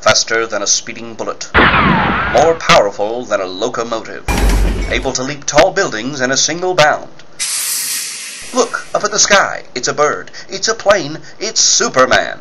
faster than a speeding bullet, more powerful than a locomotive, able to leap tall buildings in a single bound. Look, up in the sky, it's a bird, it's a plane, it's Superman.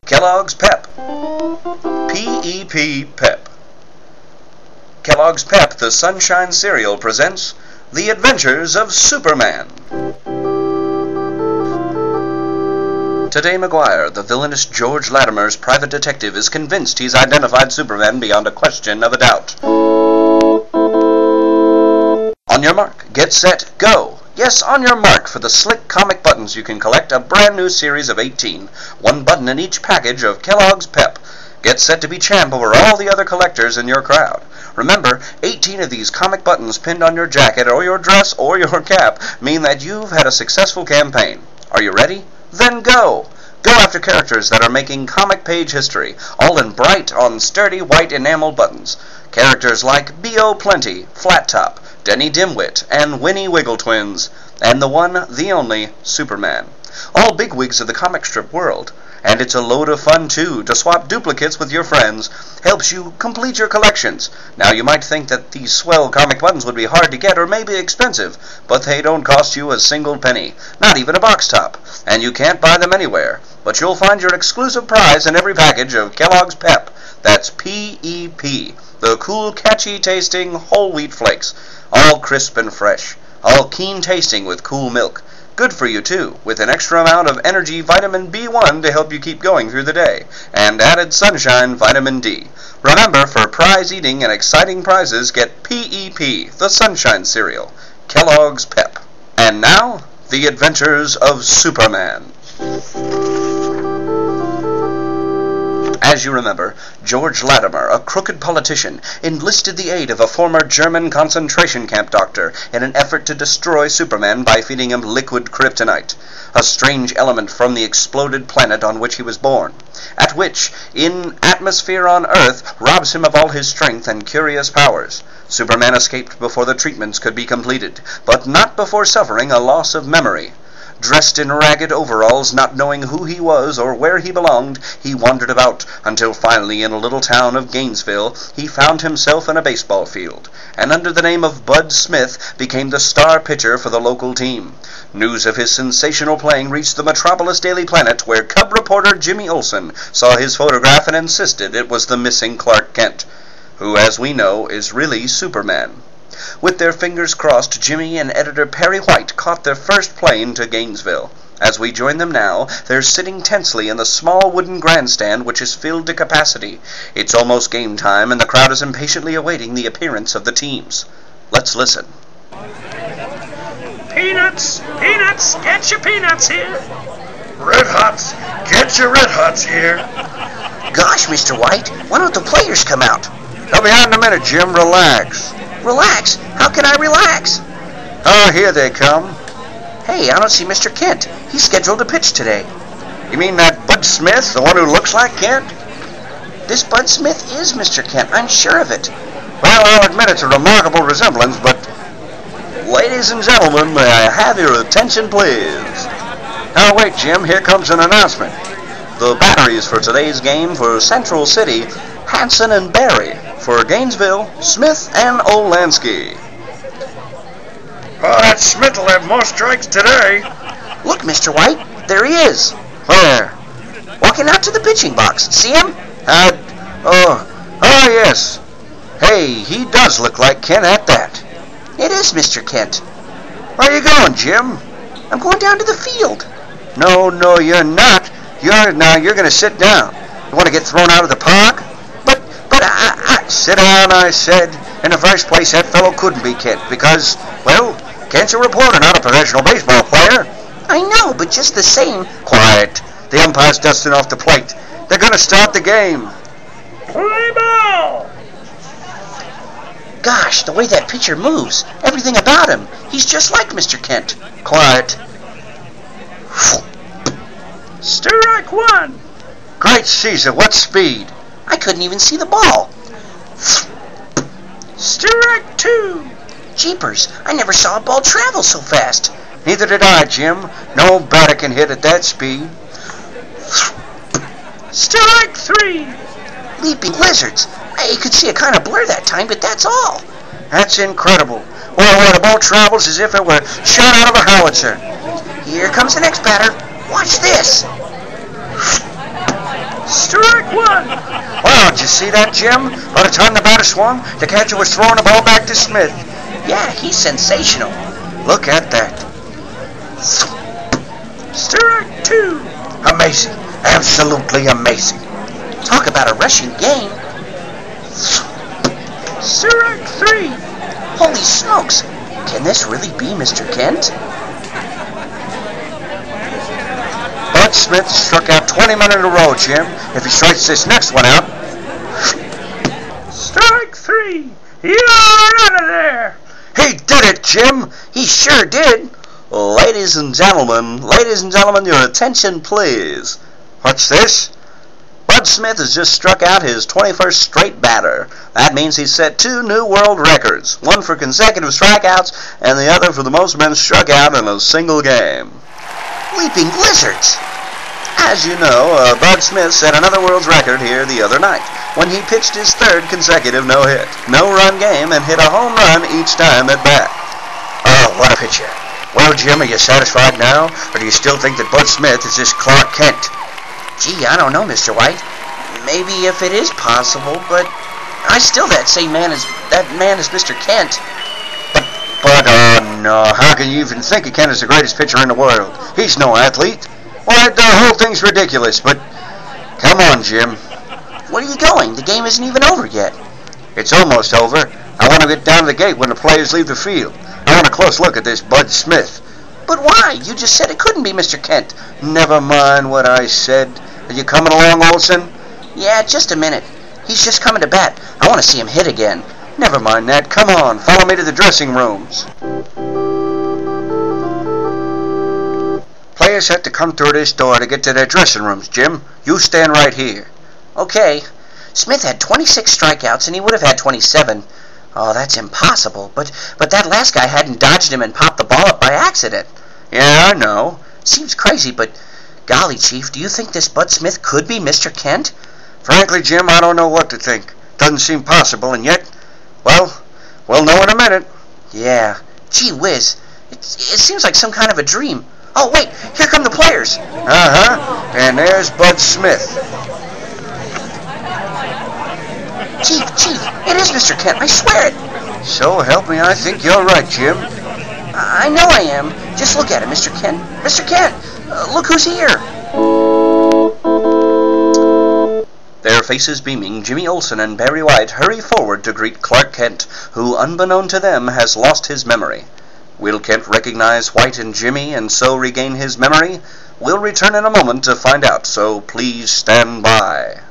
Kellogg's Pep. P-E-P, Pep. Kellogg's Pep, the Sunshine Cereal, presents The Adventures of Superman. Today, McGuire, the villainous George Latimer's private detective, is convinced he's identified Superman beyond a question of a doubt. On your mark, get set, go! Yes, on your mark for the slick comic buttons you can collect, a brand new series of 18. One button in each package of Kellogg's Pep. Get set to be champ over all the other collectors in your crowd. Remember, 18 of these comic buttons pinned on your jacket or your dress or your cap mean that you've had a successful campaign. Are you ready? Then go! Go after characters that are making comic page history, all in bright on sturdy white enamel buttons. Characters like B.O. Plenty, Flat Top, Denny Dimwit, and Winnie Wiggle Twins, and the one, the only, Superman. All bigwigs of the comic strip world. And it's a load of fun, too, to swap duplicates with your friends. Helps you complete your collections. Now, you might think that these swell comic buttons would be hard to get or maybe expensive, but they don't cost you a single penny, not even a box top, and you can't buy them anywhere. But you'll find your exclusive prize in every package of Kellogg's Pep. That's P-E-P, the cool, catchy-tasting whole wheat flakes, all crisp and fresh, all keen-tasting with cool milk. Good for you, too, with an extra amount of energy vitamin B1 to help you keep going through the day, and added sunshine vitamin D. Remember, for prize-eating and exciting prizes, get P.E.P., the Sunshine Cereal, Kellogg's Pep. And now, The Adventures of Superman. As you remember, George Latimer, a crooked politician, enlisted the aid of a former German concentration camp doctor in an effort to destroy Superman by feeding him liquid kryptonite, a strange element from the exploded planet on which he was born, at which, in atmosphere on Earth, robs him of all his strength and curious powers. Superman escaped before the treatments could be completed, but not before suffering a loss of memory. Dressed in ragged overalls, not knowing who he was or where he belonged, he wandered about until finally in a little town of Gainesville he found himself in a baseball field, and under the name of Bud Smith became the star pitcher for the local team. News of his sensational playing reached the Metropolis Daily Planet, where Cub reporter Jimmy Olsen saw his photograph and insisted it was the missing Clark Kent, who, as we know, is really Superman. With their fingers crossed, Jimmy and editor Perry White caught their first plane to Gainesville. As we join them now, they're sitting tensely in the small wooden grandstand which is filled to capacity. It's almost game time, and the crowd is impatiently awaiting the appearance of the teams. Let's listen. Peanuts! Peanuts! Get your peanuts here! Red Hots! Get your Red Hots here! Gosh, Mr. White, why don't the players come out? They'll be out in a minute, Jim. Relax. Relax? How can I relax? Oh, here they come. Hey, I don't see Mr. Kent. He's scheduled to pitch today. You mean that Bud Smith, the one who looks like Kent? This Bud Smith is Mr. Kent, I'm sure of it. Well, I'll admit it's a remarkable resemblance, but... Ladies and gentlemen, may I have your attention, please? Now, wait, Jim, here comes an announcement. The batteries for today's game for Central City, Hanson and Barry. For Gainesville, Smith and Olansky. Oh, that Smith will have more strikes today. Look, Mr. White, there he is. Where? Walking out to the pitching box. See him? Oh, yes. Hey, he does look like Kent at that. It is Mr. Kent. Where are you going, Jim? I'm going down to the field. No, you're not. You're going to sit down. You want to get thrown out of the park? Sit down, I said. In the first place, that fellow couldn't be Kent because, well, Kent's a reporter, not a professional baseball player. I know, but just the same... Quiet. The umpire's dusting off the plate. They're going to start the game. Play ball! Gosh, the way that pitcher moves. Everything about him. He's just like Mr. Kent. Quiet. Strike one! Great Caesar, what speed? I couldn't even see the ball. Strike two! Jeepers, I never saw a ball travel so fast. Neither did I, Jim. No batter can hit at that speed. Strike 3. Leaping lizards. I could see a kind of blur that time, but that's all. That's incredible. Well, where the ball travels as if it were shot out of a howitzer. Here comes the next batter. Watch this. Strike 1. Wow, did you see that, Jim? By the time the batter swung, the catcher was throwing the ball back to Smith. Yeah, he's sensational. Look at that. Strike 2. Amazing. Absolutely amazing. Talk about a rushing game. Strike 3. Holy smokes. Can this really be Mr. Kent? Bud Smith struck out 20 men in a row, Jim. If he strikes this next one out... Strike 3. You're out of there. He did it, Jim. He sure did. Ladies and gentlemen, your attention please. What's this? Bud Smith has just struck out his 21st straight batter. That means he's set 2 new world records, one for consecutive strikeouts and the other for the most men struck out in a single game. Leaping lizards. As you know, Bud Smith set another world's record here the other night when he pitched his 3rd consecutive no-hit, no-run game and hit a home run each time at bat. Oh, what a pitcher. Well, Jim, are you satisfied now, or do you still think that Bud Smith is just Clark Kent? Gee, I don't know, Mr. White. Maybe if it is possible, but I still that man is Mr. Kent. But, no, how can you even think of Kent as the greatest pitcher in the world? He's no athlete. Why, the whole thing's ridiculous, but come on, Jim. Where are you going? The game isn't even over yet. It's almost over. I want to get down to the gate when the players leave the field. I want a close look at this Bud Smith. But why? You just said it couldn't be Mr. Kent. Never mind what I said. Are you coming along, Olson? Yeah, just a minute. He's just coming to bat. I want to see him hit again. Never mind that. Come on, follow me to the dressing rooms. Players have to come through this door to get to their dressing rooms, Jim. You stand right here. Okay. Smith had 26 strikeouts, and he would have had 27. Oh, that's impossible. But that last guy hadn't dodged him and popped the ball up by accident. Yeah, I know. Seems crazy, but golly, Chief, do you think this Bud Smith could be Mr. Kent? Frankly, Jim, I don't know what to think. Doesn't seem possible, and yet, well, we'll know in a minute. Yeah. Gee whiz. It seems like some kind of a dream. Oh, wait, here come the players. Uh-huh, and there's Bud Smith. Chief, it is Mr. Kent, I swear it. So help me, I think you're right, Jim. I know I am. Just look at it, Mr. Kent. Mr. Kent, look who's here. Their faces beaming, Jimmy Olsen and Barry White hurry forward to greet Clark Kent, who, unbeknown to them, has lost his memory. Will Kent recognize White and Jimmy and so regain his memory? We'll return in a moment to find out, so please stand by.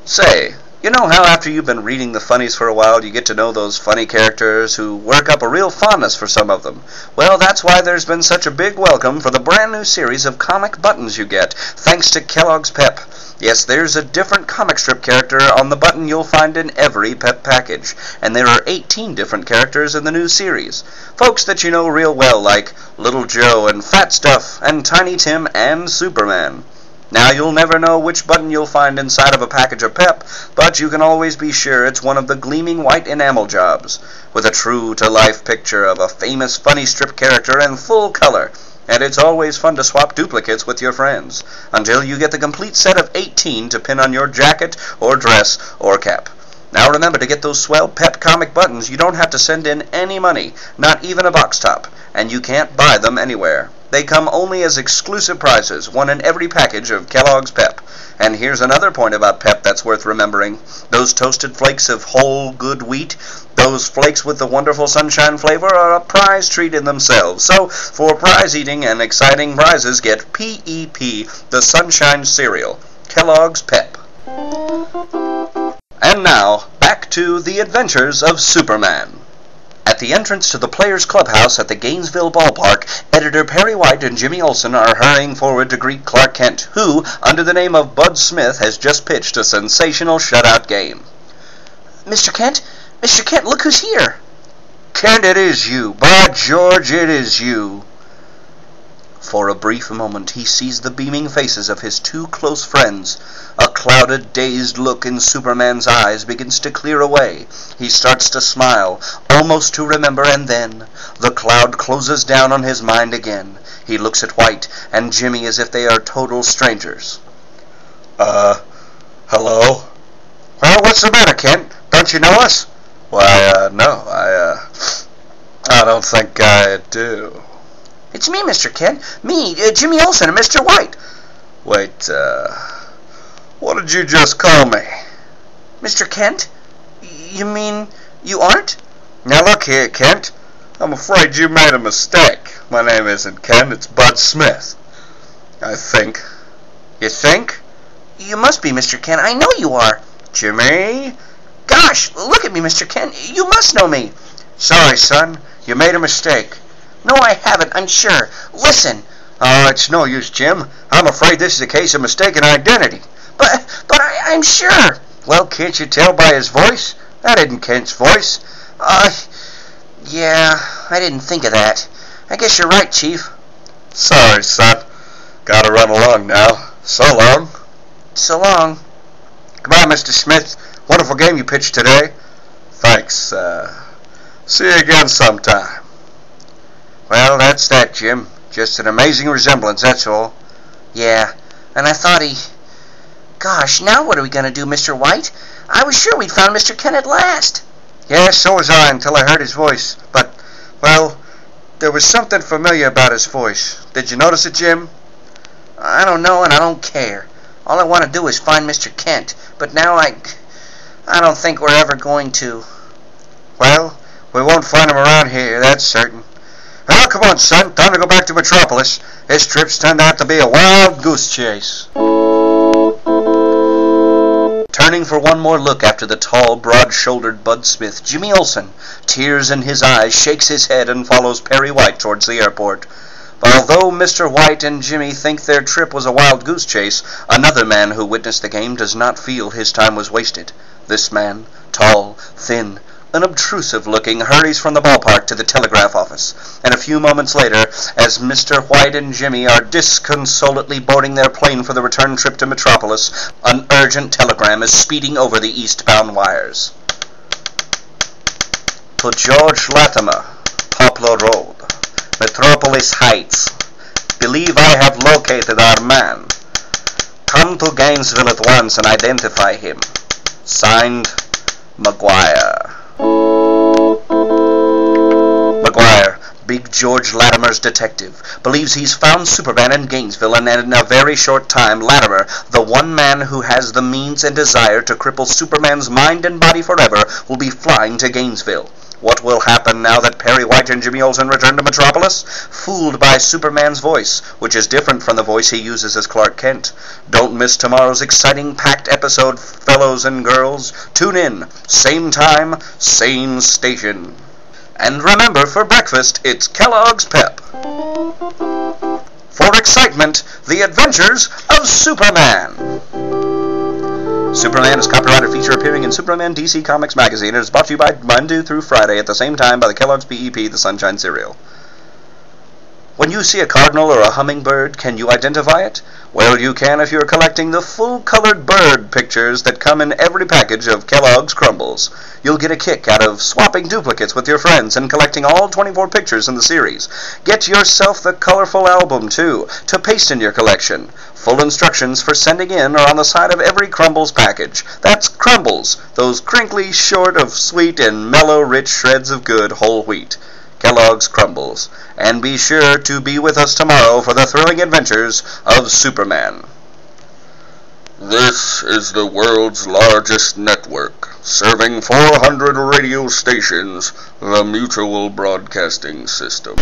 Say, you know how after you've been reading the funnies for a while, you get to know those funny characters who work up a real fondness for some of them? Well, that's why there's been such a big welcome for the brand new series of comic buttons you get, thanks to Kellogg's Pep. Yes, there's a different comic strip character on the button you'll find in every Pep package, and there are 18 different characters in the new series. Folks that you know real well, like Little Joe and Fat Stuff and Tiny Tim and Superman. Now, you'll never know which button you'll find inside of a package of Pep, but you can always be sure it's one of the gleaming white enamel jobs, with a true-to-life picture of a famous funny strip character in full color. And it's always fun to swap duplicates with your friends, until you get the complete set of 18 to pin on your jacket or dress or cap. Now remember, to get those swell Pep comic buttons, you don't have to send in any money, not even a box top, and you can't buy them anywhere. They come only as exclusive prizes, one in every package of Kellogg's Pep. And here's another point about Pep that's worth remembering. Those toasted flakes of whole good wheat, those flakes with the wonderful sunshine flavor, are a prize treat in themselves. So, for prize eating and exciting prizes, get P.E.P., the Sunshine Cereal. Kellogg's Pep. And now, back to The Adventures of Superman. At the entrance to the Players' Clubhouse at the Gainesville Ballpark, editor Perry White and Jimmy Olsen are hurrying forward to greet Clark Kent, who, under the name of Bud Smith, has just pitched a sensational shutout game. Mr. Kent, look who's here. Kent, it is you. By George, it is you. For a brief moment he sees the beaming faces of his two close friends. A clouded, dazed look in Superman's eyes begins to clear away. He starts to smile, almost to remember, and then the cloud closes down on his mind again. He looks at White and Jimmy as if they are total strangers. Hello? Well, what's the matter, Kent? Don't you know us? Why, no, I don't think I do. It's me, Mr. Kent. Me, Jimmy Olsen and Mr. White. Wait, what did you just call me? Mr. Kent? You mean you aren't? Now look here, Kent. I'm afraid you made a mistake. My name isn't Kent, it's Bud Smith. I think. You think? You must be, Mr. Kent. I know you are. Jimmy? Gosh, look at me, Mr. Kent. You must know me. Sorry, son. You made a mistake. No, I haven't, I'm sure. Listen. Oh, it's no use, Jim. I'm afraid this is a case of mistaken identity. But I'm sure. Well, can't you tell by his voice? That isn't Kent's voice. Yeah, I didn't think of that. I guess you're right, Chief. Sorry, son. Gotta run along now. So long. So long. Goodbye, Mr. Smith. Wonderful game you pitched today. Thanks. See you again sometime. Well, that's that, Jim. Just an amazing resemblance, that's all. Yeah, and I thought Gosh, now what are we going to do, Mr. White? I was sure we'd found Mr. Kent at last. Yeah, so was I until I heard his voice. But, well, there was something familiar about his voice. Did you notice it, Jim? I don't know, and I don't care. All I want to do is find Mr. Kent. But now I don't think we're ever going to. Well, we won't find him around here, that's certain. Well, come on, son. Time to go back to Metropolis. This trip's turned out to be a wild goose chase. Turning for one more look after the tall, broad-shouldered Bud Smith, Jimmy Olsen, tears in his eyes, shakes his head and follows Perry White towards the airport. But although Mr. White and Jimmy think their trip was a wild goose chase, another man who witnessed the game does not feel his time was wasted. This man, tall, thin, unobtrusive-looking, hurries from the ballpark to the telegraph office, and a few moments later, as Mr. White and Jimmy are disconsolately boarding their plane for the return trip to Metropolis, an urgent telegram is speeding over the eastbound wires. To George Latimer, Poplar Road, Metropolis Heights. Believe I have located our man. Come to Gainesville at once and identify him. Signed, McGuire. McGuire, Big George Latimer's detective, believes he's found Superman in Gainesville, and in a very short time, Latimer, the one man who has the means and desire to cripple Superman's mind and body forever, will be flying to Gainesville. What will happen now that Perry White and Jimmy Olsen return to Metropolis? Fooled by Superman's voice, which is different from the voice he uses as Clark Kent. Don't miss tomorrow's exciting packed episode, fellows and girls. Tune in, same time, same station. And remember, for breakfast, it's Kellogg's Pep. For excitement, the adventures of Superman. Superman is a copyrighted feature appearing in Superman DC Comics magazine. It is brought to you by Monday through Friday at the same time by the Kellogg's PEP, the Sunshine Cereal. When you see a cardinal or a hummingbird, can you identify it? Well, you can if you're collecting the full-colored bird pictures that come in every package of Kellogg's Crumbles. You'll get a kick out of swapping duplicates with your friends and collecting all 24 pictures in the series. Get yourself the colorful album, too, to paste in your collection. Full instructions for sending in are on the side of every Crumbles package. That's Crumbles, those crinkly, short of sweet and mellow, rich shreds of good whole wheat. Kellogg's Crumbles. And be sure to be with us tomorrow for the thrilling adventures of Superman. This is the world's largest network, serving 400 radio stations, the Mutual Broadcasting System.